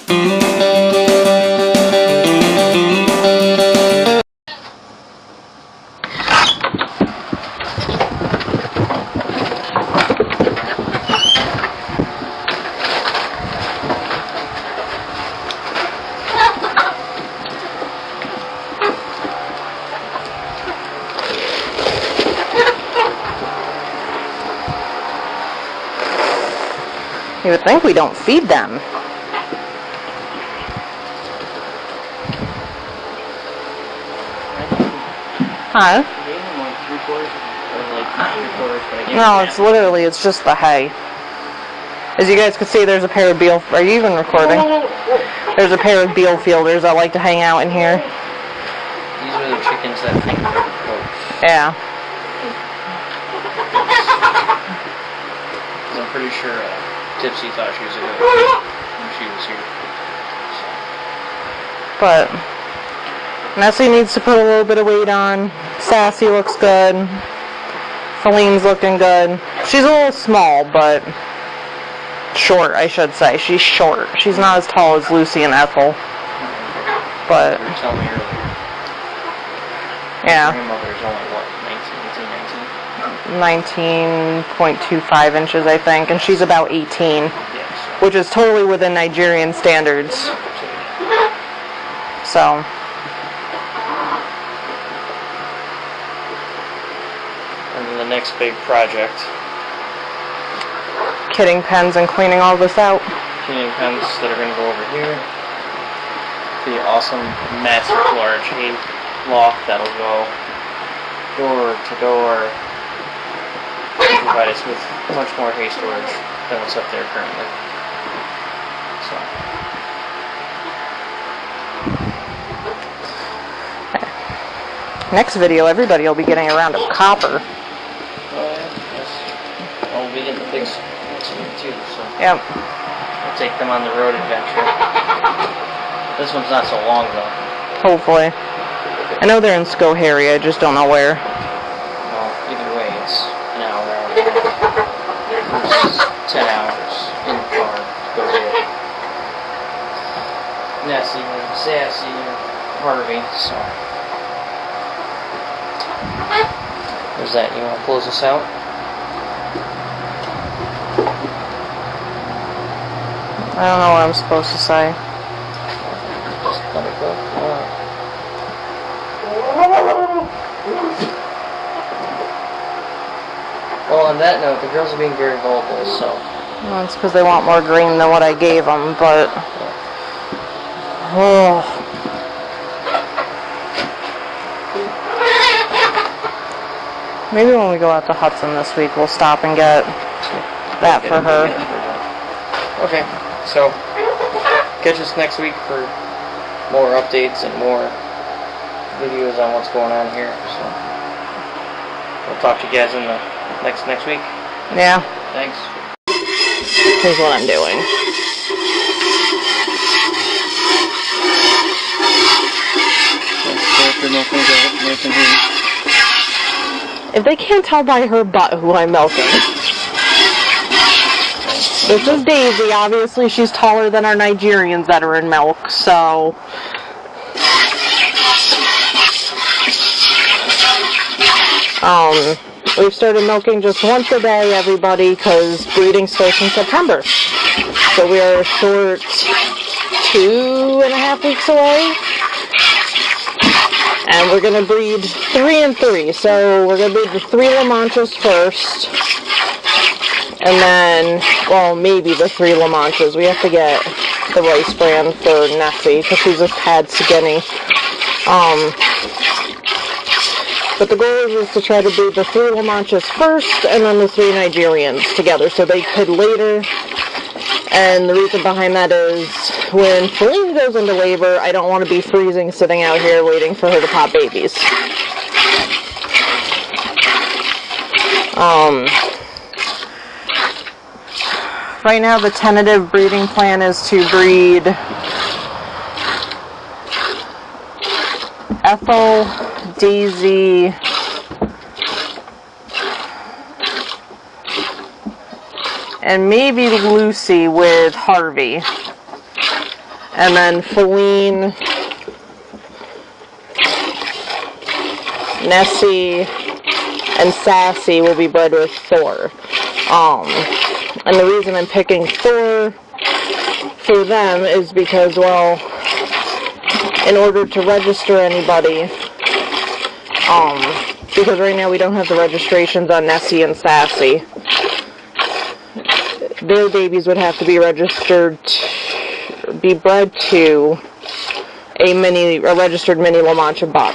You would think we don't feed them. Huh? No, it's literally, it's just the hay. As you guys can see, there's a pair of beal... Are you even recording? There's a pair of beal fielders that like to hang out in here. These are the chickens that think they're goats. Yeah. I'm pretty sure Tipsy thought she was a goat when she was here. But Nessie needs to put a little bit of weight on. Sassy looks good. Feline's looking good. She's a little small, but short, I should say. She's short. She's not as tall as Lucy and Ethel. But you were telling me earlier. Yeah. Your grandmother's only what, 19.25 inches, I think, and she's about 18, yes, which is totally within Nigerian standards. So, and then the next big project, kidding pens and cleaning all this out. kidding pens that are going to go over here. The awesome massive large hay loft that'll go door to door. Provide us with much more hay storage than what's up there currently. So. Next video, everybody will be getting a round of copper. Oh yeah, yes. Well, we'll be getting the pigs too, so. Yep. We'll take them on the road adventure. This one's not so long though. Hopefully. I know they're in Schoharie, I just don't know where. Well, either way, it's an hour and a half versus 10 hours in the car to go get Nessie and Sassy and Harvey, so. There's that. You want to close this out? I don't know what I'm supposed to say. Just let it go. Well, on that note, the girls are being very vocal, so. Well, it's because they want more green than what I gave them, but. Oh. Maybe when we go out to Hudson this week, we'll stop and get that for her. Okay, so catch us next week for more updates and more videos on what's going on here. So we'll talk to you guys in the next week. Yeah. Thanks. Here's what I'm doing. If they can't tell by her butt who I'm milking. This is Daisy. Obviously, she's taller than our Nigerians that are in milk, so. We've started milking just once a day, everybody, because breeding starts in September. So we are a short 2.5 weeks away. And we're going to breed 3 and 3. So we're going to breed the 3 La Manchas first. And then, well, maybe the 3 La Manchas. We have to get the rice brand for Nessie, because she's a tad skinny. But the goal is to try to breed the 3 La Manchas first, and then the 3 Nigerians together, so they could later. And the reason behind that is, when Feline goes into labor, I don't want to be freezing sitting out here waiting for her to pop babies. Right now the tentative breeding plan is to breed Ethel, Daisy, and maybe Lucy with Harvey. And then Feline, Nessie, and Sassy will be bred with Thor. And the reason I'm picking Thor for them is because, well, in order to register anybody, because right now we don't have the registrations on Nessie and Sassy, their babies would have to be registered, be bred to a registered mini La Mancha buck.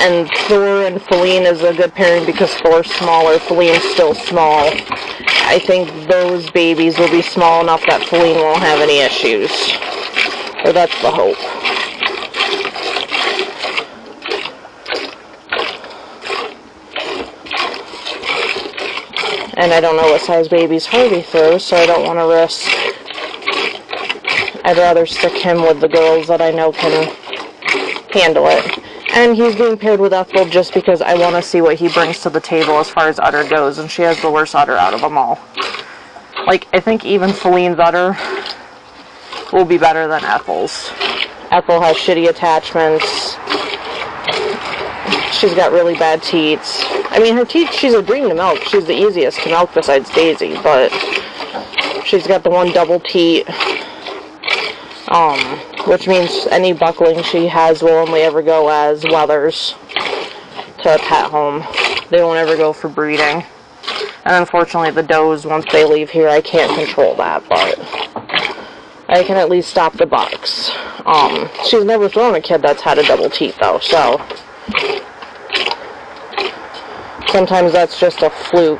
And Thor and Feline is a good pairing because Thor's smaller, Feline's still small. I think those babies will be small enough that Feline won't have any issues. Or that's the hope. And I don't know what size babies Harvey throws, so I don't want to risk. I'd rather stick him with the girls that I know can handle it. And he's being paired with Ethel just because I want to see what he brings to the table as far as udder goes, and she has the worst udder out of them all. Like, I think even Feline's udder will be better than Ethel's. Ethel has shitty attachments. She's got really bad teats. I mean, her teats, she's a dream to milk. She's the easiest to milk besides Daisy, but she's got the one double teat. Which means any buckling she has will only ever go as wethers to a pet home. They won't ever go for breeding. And unfortunately, the does, once they leave here, I can't control that, but I can at least stop the bucks. She's never thrown a kid that's had a double teat, though, so sometimes that's just a fluke.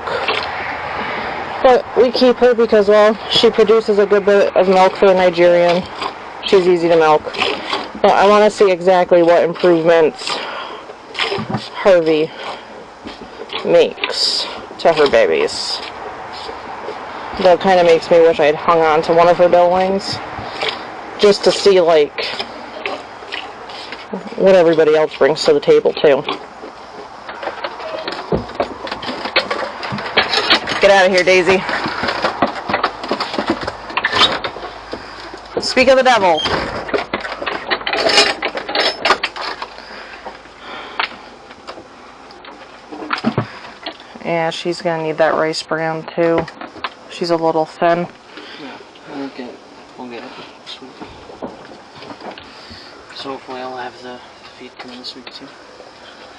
But we keep her because, well, she produces a good bit of milk for a Nigerian. She's easy to milk. But I want to see exactly what improvements Harvey makes to her babies. That kind of makes me wish I'd hung on to one of her billings. Just to see, like, what everybody else brings to the table, too. Get out of here, Daisy. Speak of the devil. Yeah, she's gonna need that rice bran too. She's a little thin. Yeah, we'll get it this week. So hopefully I'll have the feed coming this week too.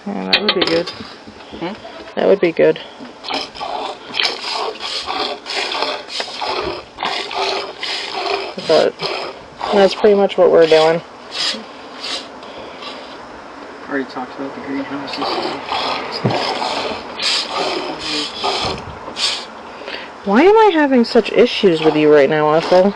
Yeah, that would be good. That would be good. But that's pretty much what we're doing. Already talked about the greenhouses. Why am I having such issues with you right now, Ethel?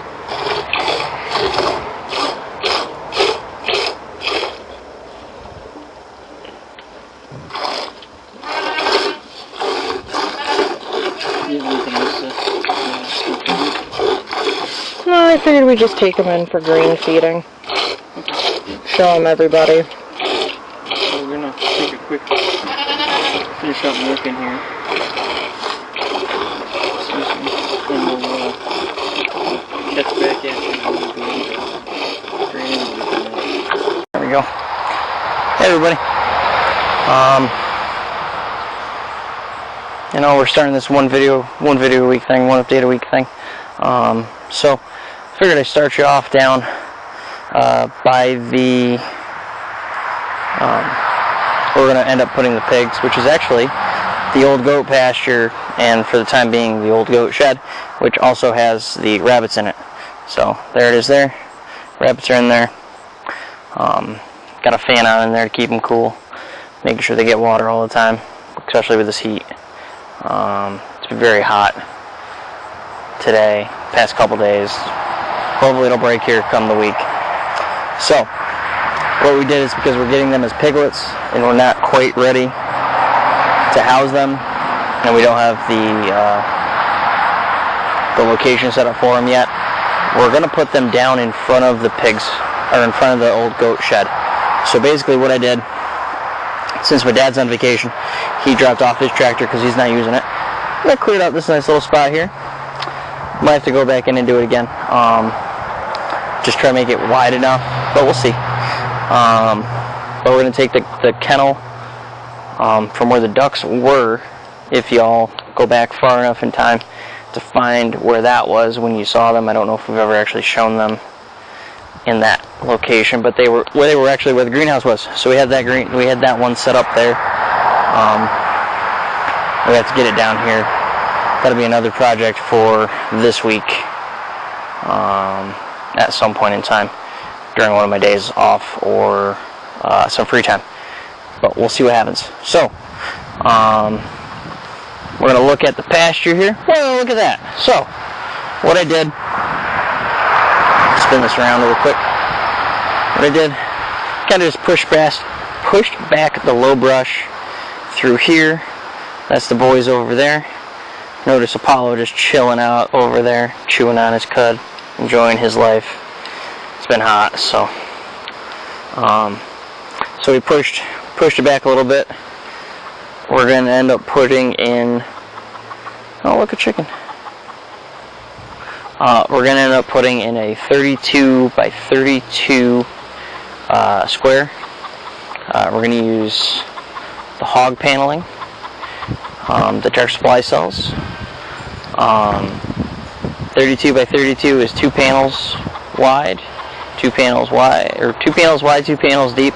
No, I figured we'd just take them in for green feeding. Show them everybody. So we're gonna take a quick finish up milking here. And we'll catch back after we'll There we go. Hey everybody. You know, we're starting this one video a week thing, one update a week thing. So figured I'd start you off down by the we're going to end up putting the pigs, which is actually the old goat pasture, and for the time being the old goat shed, which also has the rabbits in it. So there it is there. Rabbits are in there. Got a fan on in there to keep them cool, making sure they get water all the time, especially with this heat. It's been very hot today, past couple days. Hopefully it'll break here come the week. So what we did is, because we're getting them as piglets and we're not quite ready to house them, and we don't have the location set up for them yet, we're going to put them down in front of the pigs, or in front of the old goat shed. So basically what I did, since my dad's on vacation, he dropped off his tractor because he's not using it. I cleared out this nice little spot here. Might have to go back in and do it again. Just try to make it wide enough, but we'll see. But we're going to take the kennel from where the ducks were, if y'all go back far enough in time to find where that was when you saw them. I don't know if we've ever actually shown them in that location, but they were actually where the greenhouse was. So we had that one set up there. We have to get it down here. That'll be another project for this week, at some point in time during one of my days off or some free time. But we'll see what happens. So we're gonna look at the pasture here. Whoa, look at that. So what I did, spin this around real quick. What I did, kind of just pushed back the low brush through here. That's the boys over there. Notice Apollo just chilling out over there, chewing on his cud, enjoying his life. It's been hot, so so we pushed it back a little bit. We're going to end up putting in, oh, look, a chicken. We're going to end up putting in a 32 by 32 square. We're going to use the hog paneling, the Tractor Supply sells. 32 by 32 is 2 panels wide, 2 panels wide, 2 panels deep.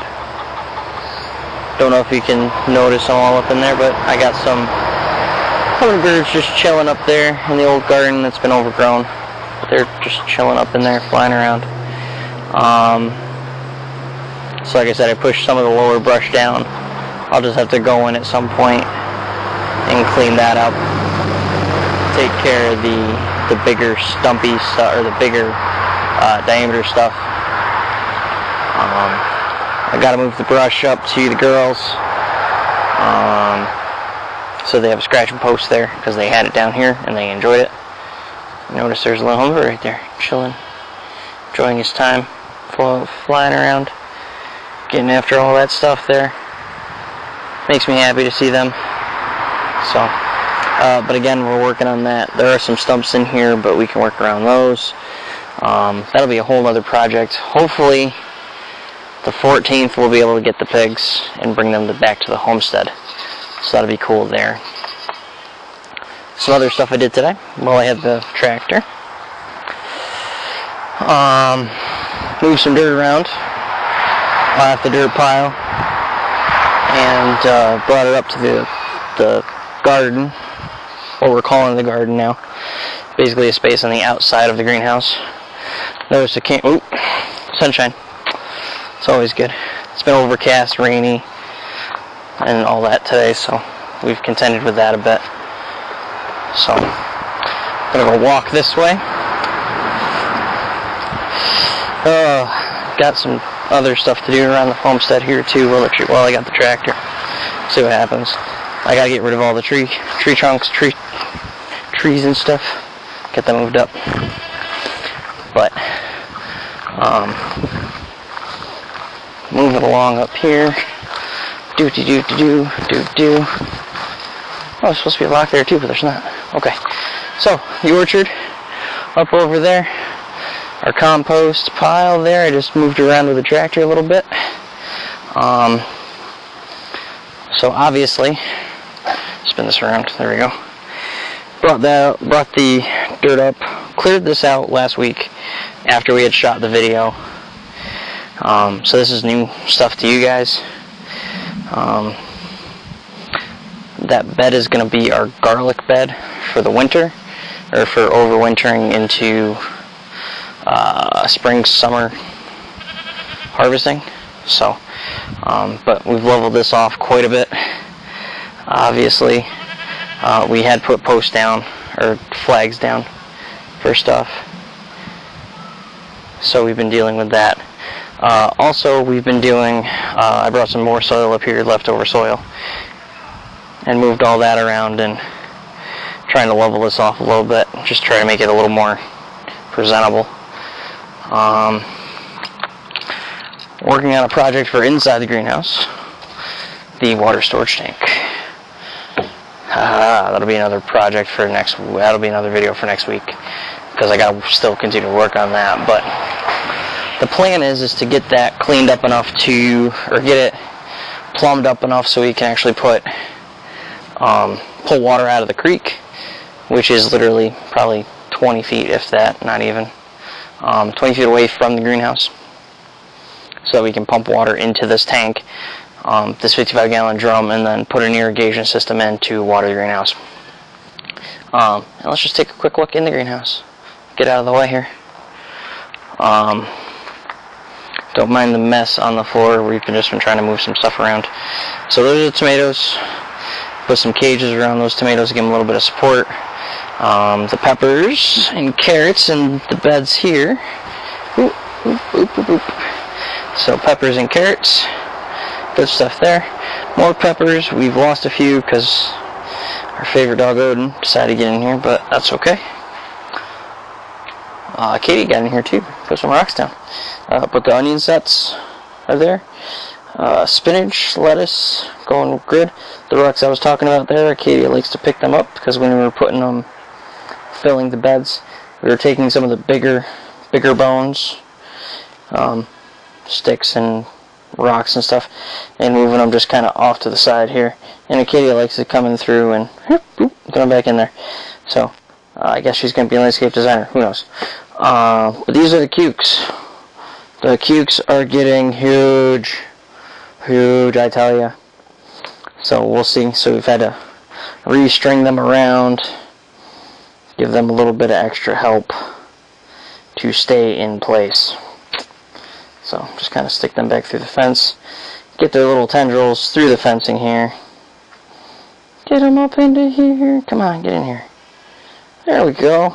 Don't know if you can notice them all up in there, but I got some hummingbirds just chilling up there in the old garden that's been overgrown. They're just chilling up in there, flying around. So like I said, I pushed some of the lower brush down. I'll just have to go in at some point and clean that up. Take care of the bigger stumpy stuff, or the bigger diameter stuff. I gotta move the brush up to the girls, so they have a scratching post there, because they had it down here and they enjoyed it. Notice there's a little hummingbird right there, chilling, enjoying his time, flying around, getting after all that stuff there. Makes me happy to see them. So, but again, we're working on that. There are some stumps in here, but we can work around those. That'll be a whole other project. Hopefully the 14th we'll be able to get the pigs and bring them back to the homestead. So that'll be cool there. Some other stuff I did today while I had the tractor. Moved some dirt around off the dirt pile and brought it up to the garden, what we're calling the garden now. Basically a space on the outside of the greenhouse. Notice it can't, oop, sunshine. It's always good. It's been overcast, rainy, and all that today, so we've contended with that a bit. So, I'm gonna go walk this way. Got some other stuff to do around the homestead here too while I got the tractor. See what happens. I gotta get rid of all the tree trunks, trees and stuff. Get them moved up. But moving along up here. Do. Oh, there's supposed to be a lock there too, but there's not. Okay. So, the orchard up over there. Our compost pile there, I just moved around with the tractor a little bit. So obviously, spin this around, there we go. Brought the dirt up, cleared this out last week after we had shot the video. So this is new stuff to you guys. That bed is going to be our garlic bed for the winter, or for overwintering into spring, summer harvesting. So, but we've leveled this off quite a bit. Obviously, we had put posts down, or flags down for stuff. So we've been dealing with that. Also, we've been doing, I brought some more soil up here, leftover soil, and moved all that around and trying to level this off a little bit, just try to make it a little more presentable. Working on a project for inside the greenhouse, the water storage tank. That'll be another project for that'll be another video for next week. because I gotta still continue to work on that. But the plan is to get that cleaned up enough or get it plumbed up enough so we can actually pull water out of the creek, which is literally probably 20 feet, if that, not even, 20 feet away from the greenhouse, so that we can pump water into this tank, this 55-gallon drum, and then put an irrigation system in to water the greenhouse. And let's just take a quick look in the greenhouse. Get out of the way here. Don't mind the mess on the floor. We've just been trying to move some stuff around. So those are the tomatoes. Put some cages around those tomatoes to give them a little bit of support. The peppers and carrots in the beds here. Oop, oop, oop, oop, oop. So peppers and carrots. Good stuff there. More peppers. We've lost a few because our favorite dog Odin decided to get in here, but that's okay. Katie got in here too. Put some rocks down. Put the onion sets are there. Spinach, lettuce, going good. The rocks I was talking about there, Katie likes to pick them up because when we were filling the beds, we were taking some of the bigger bones, sticks and rocks and stuff, and moving them just kind of off to the side here. And Katie likes it coming through and going back in there. So I guess she's going to be a landscape designer. Who knows? But these are the Cukes. The Cukes are getting huge, I tell ya. So we'll see. So we've had to restring them around, give them a little bit of extra help to stay in place. So just kind of stick them back through the fence, get their little tendrils through the fencing here. Get them up into here. Come on, get in here. There we go.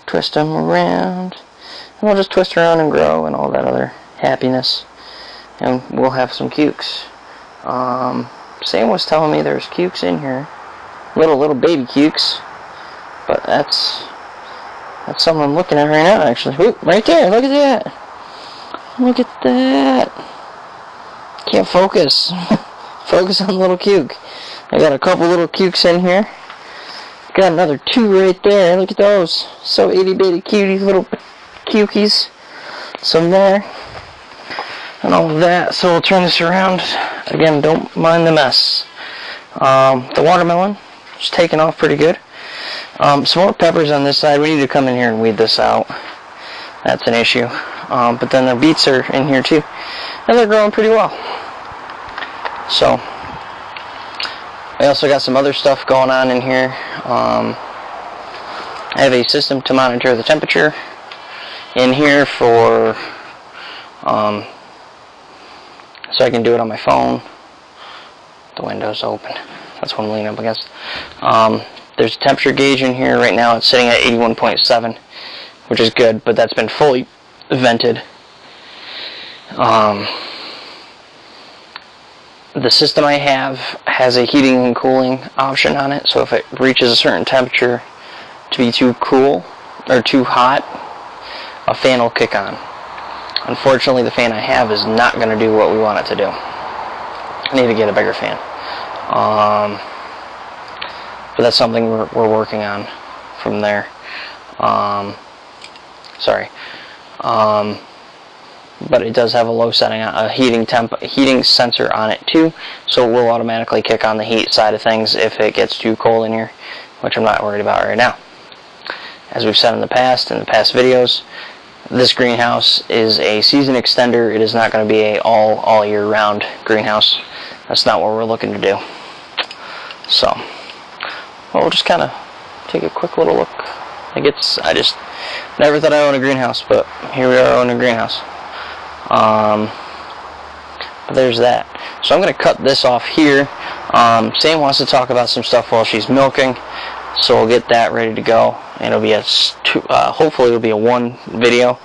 Twist them around. And we'll just twist around and grow and all that other happiness. And we'll have some Cukes. Sam was telling me there's Cukes in here. Little baby Cukes. But that's something I'm looking at right now, actually. Ooh, right there, look at that. Look at that. Can't focus. Focus on the little Cuke. I got a couple little Cukes in here. Got another 2 right there. Look at those. So itty bitty cuties, little Cukies. Some there. And all of that. So we'll turn this around. Again, don't mind the mess. The watermelon is taking off pretty good. Some more peppers on this side. We need to come in here and weed this out. That's an issue. But then the beets are in here too. And they're growing pretty well. So I also got some other stuff going on in here. I have a system to monitor the temperature in here for so I can do it on my phone. The window's open. That's what I'm leaning up against. There's a temperature gauge in here right now. It's sitting at 81.7, which is good, but that's been fully vented. The system I have has a heating and cooling option on it, so if it reaches a certain temperature to be too cool or too hot, a fan will kick on. Unfortunately, the fan I have is not going to do what we want it to do. I need to get a bigger fan. But that's something we're working on from there. But it does have a low setting, a heating sensor on it too, so it will automatically kick on the heat side of things if it gets too cold in here, which I'm not worried about right now. As we've said in the past videos, this greenhouse is a season extender. It is not going to be a all year round greenhouse. That's not what we're looking to do. So, well, we'll just kind of take a quick little look. I just never thought I owned a greenhouse, but here we are owning a greenhouse. But there's that. So I'm going to cut this off here. Sam wants to talk about some stuff while she's milking, so we'll get that ready to go. And it'll be hopefully it'll be a 1 video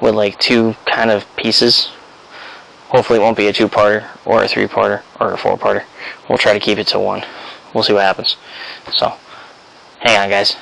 with like 2 kind of pieces. Hopefully it won't be a 2-parter or a 3-parter or a 4-parter. We'll try to keep it to 1. We'll see what happens. So, hang on, guys.